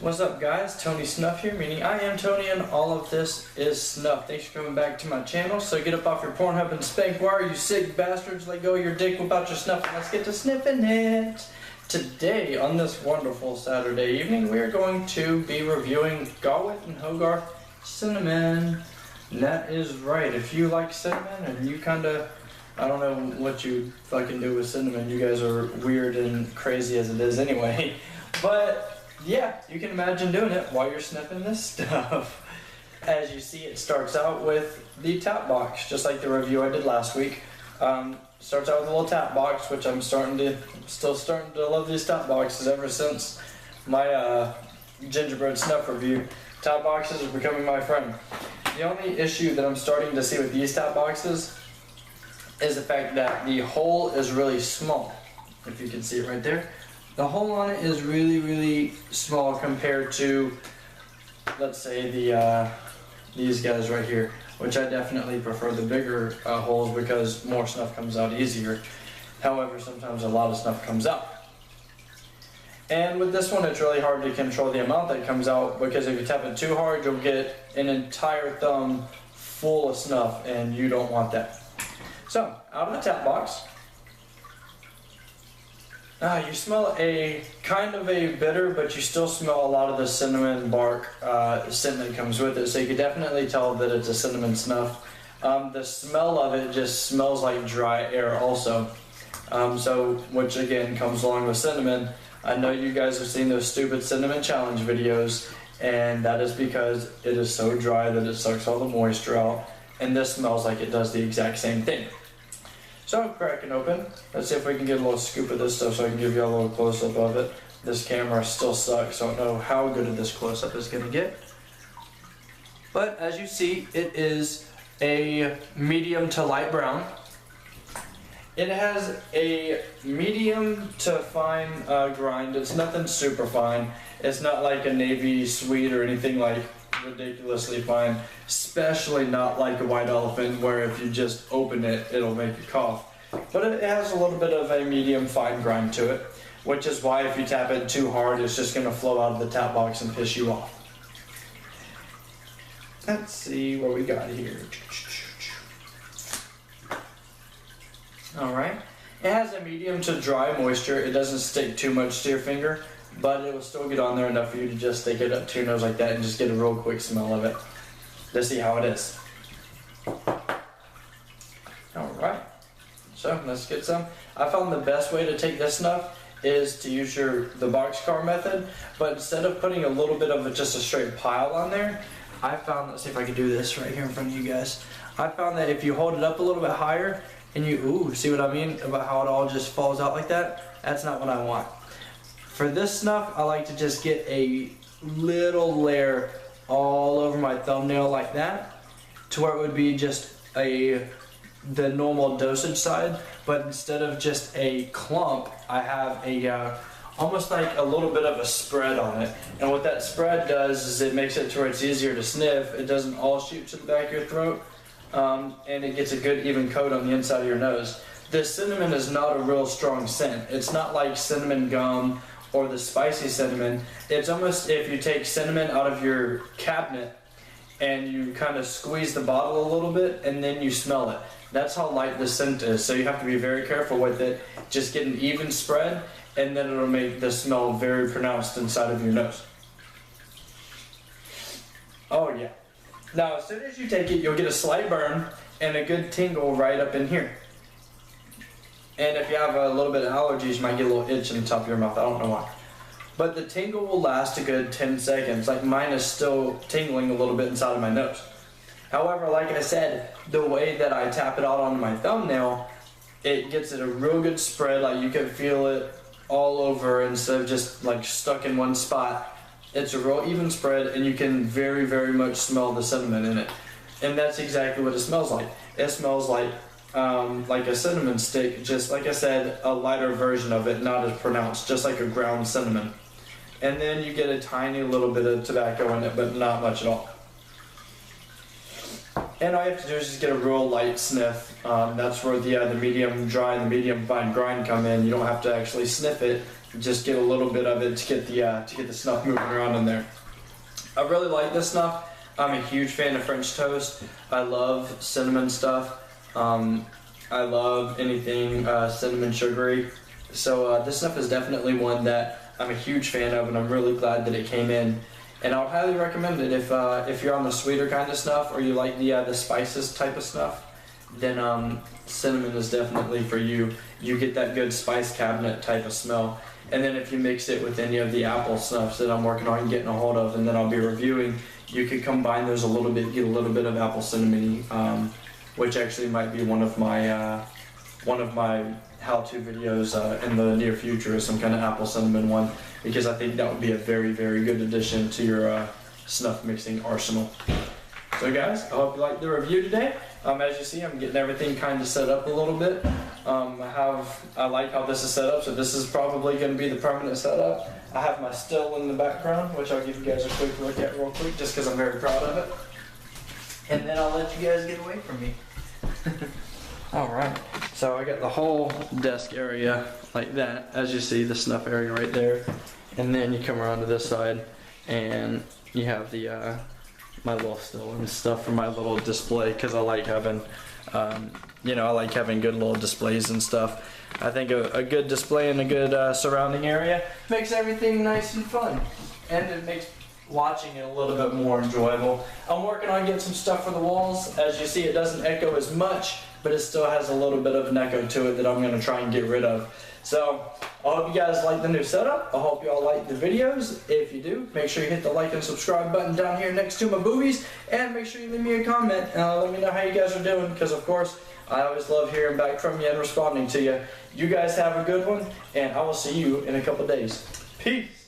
What's up guys, Tony Snuff here, meaning I am Tony and all of this is Snuff. Thanks for coming back to my channel. So get up off your Pornhub and spank wire, you sick bastards. Let go of your dick, whip out your snuff, and let's get to sniffing it. Today, on this wonderful Saturday evening, we are going to be reviewing Gawith Hoggarth cinnamon. And that is right, if you like cinnamon and you kinda, I don't know what you fucking do with cinnamon, you guys are weird and crazy as it is anyway, but yeah, you can imagine doing it while you're sniffing this stuff. As you see, it starts out with the tap box, just like the review I did last week. Starts out with a little tap box, which I'm still starting to love these tap boxes ever since my gingerbread snuff review. Tap boxes are becoming my friend. The only issue that I'm starting to see with these tap boxes is the fact that the hole is really small. If you can see it right there. The hole on it is really small compared to, let's say, these guys right here, which I definitely prefer the bigger holes because more snuff comes out easier. However, sometimes a lot of snuff comes out. And with this one, it's really hard to control the amount that comes out because if you tap it too hard, you'll get an entire thumb full of snuff, and you don't want that. So, out of the tap box, you smell a kind of a bitter, but you still smell a lot of the cinnamon bark scent that comes with it, so you can definitely tell that it's a cinnamon snuff. The smell of it just smells like dry air also, which again comes along with cinnamon. I know you guys have seen those stupid cinnamon challenge videos, and that is because it is so dry that it sucks all the moisture out, and this smells like it does the exact same thing. So, cracking open. Let's see if we can get a little scoop of this stuff so I can give you a little close-up of it. This camera still sucks, so I don't know how good of this close-up is going to get. But, as you see, it is a medium to light brown. It has a medium to fine grind. It's nothing super fine. It's not like a navy sweet or anything like ridiculously fine, especially not like a white elephant where if you just open it, it'll make you cough. But it has a little bit of a medium fine grind to it, which is why if you tap it too hard, it's just going to flow out of the tap box and piss you off. Let's see what we got here. Alright, it has a medium to dry moisture. It doesn't stick too much to your finger, but it will still get on there enough for you to just stick it up to your nose like that and just get a real quick smell of it. Let's see how it is. Alright, so let's get some. I found the best way to take this snuff is to use the boxcar method, but instead of putting a little bit of just a straight pile on there, I found, let's see if I can do this right here in front of you guys. I found that if you hold it up a little bit higher and you, see what I mean about how it all just falls out like that? That's not what I want. For this snuff, I like to just get a little layer all over my thumbnail like that, to where it would be just the normal dosage side, but instead of just a clump, I have a almost like a little bit of a spread on it. And what that spread does is it makes it to where it's easier to sniff. It doesn't all shoot to the back of your throat, and it gets a good even coat on the inside of your nose. This cinnamon is not a real strong scent. It's not like cinnamon gum or the spicy cinnamon. It's almost if you take cinnamon out of your cabinet and you kind of squeeze the bottle a little bit and then you smell it. That's how light the scent is, so you have to be very careful with it. Just get an even spread and then it'll make the smell very pronounced inside of your nose. Oh yeah. Now as soon as you take it, you'll get a slight burn and a good tingle right up in here. And if you have a little bit of allergies, you might get a little itch in the top of your mouth. I don't know why. But the tingle will last a good 10 seconds. Like mine is still tingling a little bit inside of my nose. However, like I said, the way that I tap it out onto my thumbnail, it gets it a real good spread. Like you can feel it all over instead of just like stuck in one spot. It's a real even spread and you can very much smell the cinnamon in it. And that's exactly what it smells like. It smells like a cinnamon stick, just like I said, a lighter version of it, not as pronounced, just like a ground cinnamon. And then you get a tiny little bit of tobacco in it, but not much at all. And all you have to do is just get a real light sniff. That's where the medium dry and the medium fine grind come in. You don't have to actually sniff it. just get a little bit of it to get the snuff moving around in there. I really like this snuff. I'm a huge fan of French toast. I love cinnamon stuff. I love anything cinnamon sugary. So this snuff is definitely one that I'm a huge fan of, and I'm really glad that it came in. And I would highly recommend it if you're on the sweeter kind of snuff, or you like the spices type of snuff. Then cinnamon is definitely for you. You get that good spice cabinet type of smell. And then if you mix it with any of the apple snuffs that I'm working on getting a hold of, and then I'll be reviewing, you could combine those a little bit, get a little bit of apple cinnamon, which actually might be one of my how-to videos in the near future, is some kind of apple cinnamon one, because I think that would be a very, very good addition to your snuff mixing arsenal. So guys, I hope you liked the review today. As you see, I'm getting everything kind of set up a little bit. I like how this is set up, so this is probably going to be the permanent setup. I have my still in the background, which I'll give you guys a quick look at real quick, just because I'm very proud of it. And then I'll let you guys get away from me. Alright, so I got the whole desk area like that, as you see, the snuff area right there. And then you come around to this side, and you have the my little still and stuff for my little display, because I like having I like having good little displays and stuff. I think a good display in a good surrounding area makes everything nice and fun, and it makes watching it a little bit more enjoyable. I'm working on getting some stuff for the walls. As you see, it doesn't echo as much, but it still has a little bit of an echo to it that I'm going to try and get rid of. So I hope you guys like the new setup. I hope you all like the videos. If you do, make sure you hit the like and subscribe button down here next to my boobies, and make sure you leave me a comment and let me know how you guys are doing, because of course I always love hearing back from you and responding to you. You guys have a good one, and I will see you in a couple days. Peace.